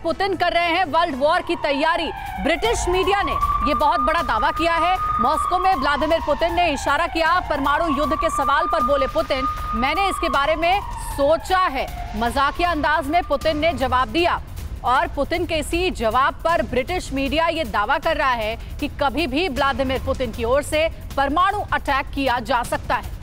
Putin कर रहे हैं वर्ल्ड वॉर की तैयारी। ब्रिटिश मीडिया ने यह बहुत बड़ा दावा किया है। मॉस्को में व्लादिमीर पुतिन ने इशारा किया। परमाणु युद्ध के सवाल पर बोले पुतिन, मैंने इसके बारे में सोचा है। मजाकिया अंदाज में पुतिन ने जवाब दिया और पुतिन के इसी जवाब पर ब्रिटिश मीडिया ये दावा कर रहा है कि कभी भी व्लादिमीर पुतिन की ओर से परमाणु अटैक किया जा सकता है।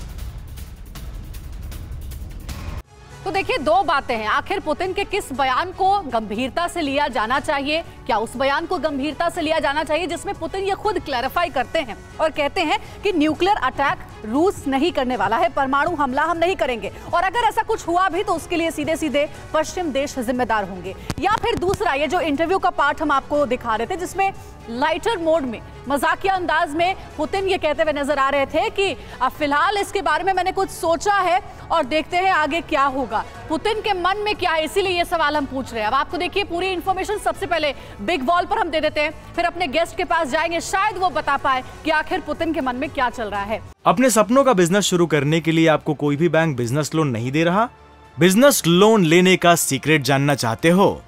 तो देखिए, दो बातें हैं। आखिर पुतिन के किस बयान को गंभीरता से लिया जाना चाहिए? क्या उस बयान को गंभीरता से लिया जाना चाहिए जिसमें पुतिन ये खुद क्लैरिफाई करते हैं और कहते हैं कि न्यूक्लियर अटैक रूस नहीं करने वाला है, परमाणु हमला हम नहीं करेंगे, और अगर ऐसा कुछ हुआ भी तो उसके लिए सीधे सीधे पश्चिम देश जिम्मेदार होंगे? या फिर दूसरा, ये जो इंटरव्यू का पार्ट हम आपको दिखा रहे थे जिसमें लाइटर मोड में मजाकिया अंदाज में पुतिन ये कहते हुए नजर आ रहे थे कि फिलहाल इसके बारे में मैंने कुछ सोचा है और देखते हैं आगे क्या होगा। पुतिन के मन में क्या है, इसीलिए ये सवाल हम पूछ रहे हैं। अब आपको देखिए पूरी इंफॉर्मेशन सबसे पहले बिग वॉल पर हम दे देते हैं, फिर अपने गेस्ट के पास जाएंगे, शायद वो बता पाए कि आखिर पुतिन के मन में क्या चल रहा है। अपने सपनों का बिजनेस शुरू करने के लिए आपको कोई भी बैंक बिजनेस लोन नहीं दे रहा? बिजनेस लोन लेने का सीक्रेट जानना चाहते हो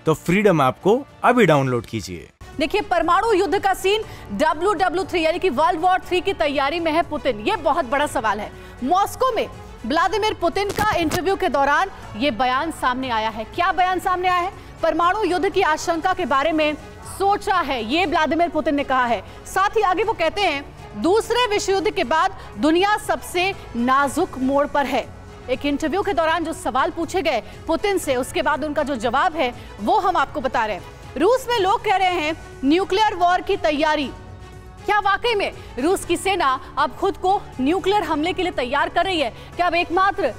तो फ्रीडम ऐप को अभी डाउनलोड कीजिए। देखिए, परमाणु युद्ध का सीन WW3 यानी कि वर्ल्ड वॉर 3 की तैयारी में है पुतिन, ये बहुत बड़ा सवाल है। मॉस्को में व्लादिमीर पुतिन का इंटरव्यू के दौरान ये बयान सामने आया है। क्या बयान सामने आया है? परमाणु युद्ध की आशंका के बारे में सोचा है, ये व्लादिमीर पुतिन ने कहा है। साथ ही आगे वो कहते हैं, दूसरे विश्व युद्ध के बाद दुनिया सबसे नाजुक मोड़ पर है। एक इंटरव्यू के दौरान जो सवाल पूछे गए पुतिन से, उसके बाद उनका जो जवाब है वो हम आपको बता रहे हैं। रूस में लोग कह रहे हैं न्यूक्लियर वॉर की तैयारी। क्या वाकई में रूस की सेना अब खुद को न्यूक्लियर हमले के लिए तैयार कर रही है? क्या अब एकमात्र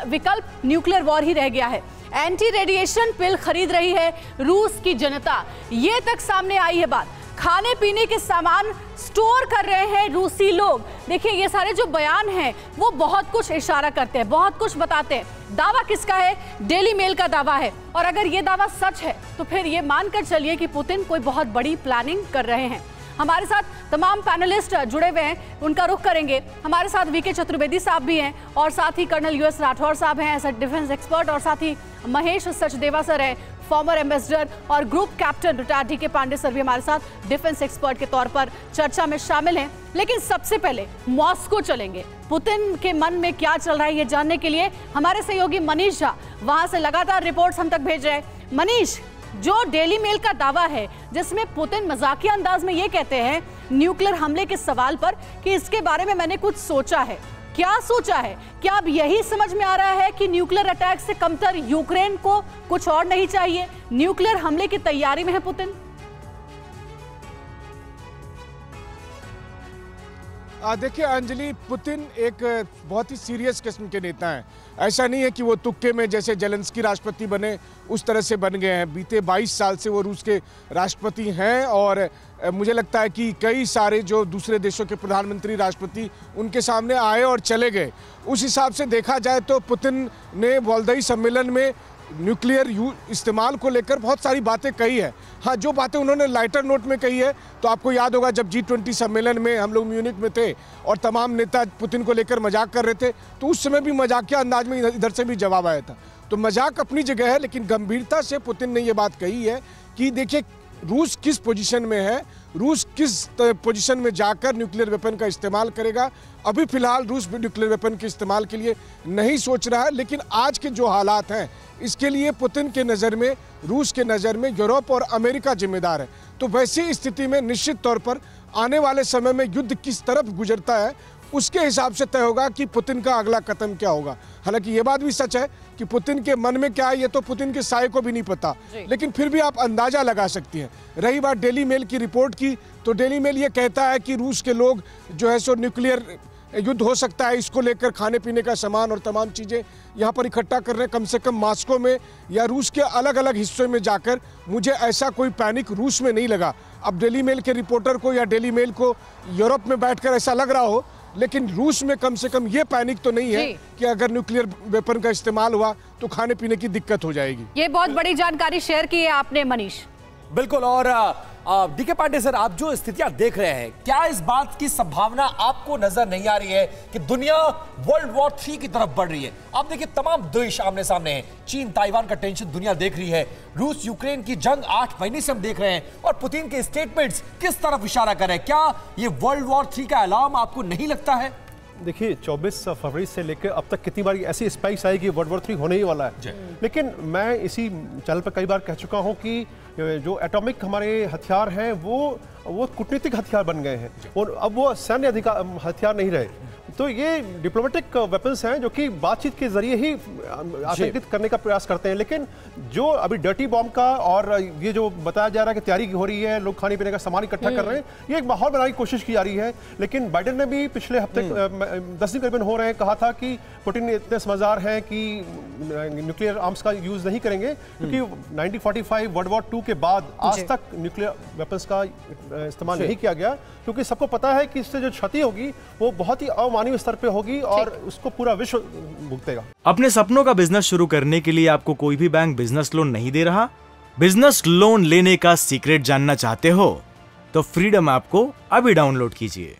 विकल्प न्यूक्लियर वॉर ही रह गया है? एंटी रेडिएशन पिल खरीद रही है रूस की जनता, ये तक सामने आई है बात। खाने पीने के सामान स्टोर कर रहे हैं रूसी लोग। देखिए, ये सारे जो बयान हैं वो बहुत कुछ इशारा करते हैं, बहुत कुछ बताते हैं। दावा किसका है? डेली मेल का दावा है। और अगर ये दावा सच है तो फिर ये मानकर चलिए कि पुतिन कोई बहुत बड़ी प्लानिंग कर रहे हैं। हमारे साथ तमाम पैनलिस्ट जुड़े हुए हैं, उनका रुख करेंगे। हमारे साथ वीके चतुर्वेदी साहब भी हैं और साथ ही कर्नल US राठौर साहब हैं एज ए डिफेंस एक्सपर्ट, और साथ ही महेश सचदेवा सर हैं, फॉर्मर एम्बेसडर और group captain retired DK Pandey sir भी हमारे साथ डिफेंस एक्सपर्ट के तौर पर चर्चा में शामिल हैं। लेकिन सबसे पहले मॉस्को चलेंगे। पुतिन के मन में क्या चल रहा है ये जानने के लिए हमारे सहयोगी मनीष झा वहां से लगातार रिपोर्ट्स हम तक भेज रहे हैं। मनीष, जो डेली मेल का दावा है जिसमें पुतिन मजाकिया अंदाज में ये कहते हैं न्यूक्लियर हमले के सवाल पर कि इसके बारे में मैंने कुछ सोचा है, क्या सोचा है? क्या अब यही समझ में आ रहा है कि न्यूक्लियर अटैक से कमतर यूक्रेन को कुछ और नहीं चाहिए? न्यूक्लियर हमले की तैयारी में है पुतिन? देखिए अंजलि, पुतिन एक बहुत ही सीरियस किस्म के नेता हैं। ऐसा नहीं है कि वो तुक्के में जैसे जेलेंस्की राष्ट्रपति बने उस तरह से बन गए हैं। बीते 22 साल से वो रूस के राष्ट्रपति हैं और मुझे लगता है कि कई सारे जो दूसरे देशों के प्रधानमंत्री, राष्ट्रपति उनके सामने आए और चले गए। उस हिसाब से देखा जाए तो पुतिन ने वोल्दाई सम्मेलन में न्यूक्लियर इस्तेमाल को लेकर बहुत सारी बातें कही है। हाँ, जो बातें उन्होंने लाइटर नोट में कही है, तो आपको याद होगा जब G20 सम्मेलन में हम लोग म्यूनिख में थे और तमाम नेता पुतिन को लेकर मजाक कर रहे थे, तो उस समय भी मजाकिया अंदाज में इधर से भी जवाब आया था। तो मजाक अपनी जगह है, लेकिन गंभीरता से पुतिन ने ये बात कही है कि देखिए रूस किस पोजीशन में है, रूस किस पोजीशन में जाकर न्यूक्लियर वेपन का इस्तेमाल करेगा। अभी फिलहाल रूस न्यूक्लियर वेपन के इस्तेमाल के लिए नहीं सोच रहा है, लेकिन आज के जो हालात हैं इसके लिए पुतिन के नज़र में, रूस के नज़र में यूरोप और अमेरिका जिम्मेदार है। तो वैसी स्थिति में निश्चित तौर पर आने वाले समय में युद्ध किस तरफ गुजरता है उसके हिसाब से तय होगा कि पुतिन का अगला कदम क्या होगा। हालांकि ये बात भी सच है कि पुतिन के मन में क्या है ये तो पुतिन के साय को भी नहीं पता, लेकिन फिर भी आप अंदाजा लगा सकती हैं। रही बात डेली मेल की रिपोर्ट की, तो डेली मेल ये कहता है कि रूस के लोग जो है सो न्यूक्लियर युद्ध हो सकता है, इसको लेकर खाने पीने का सामान और तमाम चीज़ें यहाँ पर इकट्ठा कर रहे हैं। कम से कम मॉस्को में या रूस के अलग अलग हिस्सों में जाकर मुझे ऐसा कोई पैनिक रूस में नहीं लगा। अब डेली मेल के रिपोर्टर को या डेली मेल को यूरोप में बैठकर ऐसा लग रहा हो, लेकिन रूस में कम से कम ये पैनिक तो नहीं है कि अगर न्यूक्लियर वेपन का इस्तेमाल हुआ तो खाने पीने की दिक्कत हो जाएगी। ये बहुत बड़ी जानकारी शेयर की है आपने मनीष। बिल्कुल, और डीके पांडे सर, आप जो स्थितियां देख रहे हैं, क्या इस बात की संभावना आपको नजर नहीं आ रही है कि दुनिया वर्ल्ड वॉर 3 की तरफ बढ़ रही है? आप देखिए, तमाम देश आमने सामने हैं। चीन ताइवान का टेंशन दुनिया देख रही है, रूस यूक्रेन की जंग 8 महीने से हम देख रहे हैं, और पुतिन के स्टेटमेंट्स किस तरफ इशारा कर रहे हैं? क्या ये वर्ल्ड वॉर 3 का अलार्म आपको नहीं लगता है? देखिए, 24 फरवरी से लेकर अब तक कितनी बार ऐसी स्पाइक्स आई कि वर्ल्ड वॉर 3 होने ही वाला है। लेकिन मैं इसी चैनल पर कई बार कह चुका हूं कि जो एटॉमिक हमारे हथियार हैं वो कूटनीतिक हथियार बन गए हैं, और अब वो सैन्य हथियार नहीं रहे। तो ये डिप्लोमेटिक वेपन्स हैं जो कि बातचीत के जरिए ही आशंकित करने का प्रयास करते हैं। लेकिन जो अभी डर्टी बॉम्ब का और ये जो बताया जा रहा है कि तैयारी हो रही है, लोग खाने पीने का सामान इकट्ठा कर रहे हैं, ये एक माहौल बनाने की कोशिश की जा रही है। लेकिन बाइडेन ने भी पिछले हफ्ते 10 दिन करीबन हो रहे हैं, कहा था कि पुतिन इतने समझदार हैं कि न्यूक्लियर आर्म्स का यूज नहीं करेंगे, क्योंकि 1945 वर्ल्ड वॉर 2 के बाद आज तक न्यूक्लियर वेपन्स का इस्तेमाल नहीं किया गया, क्योंकि सबको पता है कि इससे जो क्षति होगी वो बहुत ही अमानवीय स्तर पे होगी और उसको पूरा विश्व भुगतेगा। अपने सपनों का बिजनेस शुरू करने के लिए आपको कोई भी बैंक बिजनेस लोन नहीं दे रहा? बिजनेस लोन लेने का सीक्रेट जानना चाहते हो तो फ्रीडम ऐप को अभी डाउनलोड कीजिए।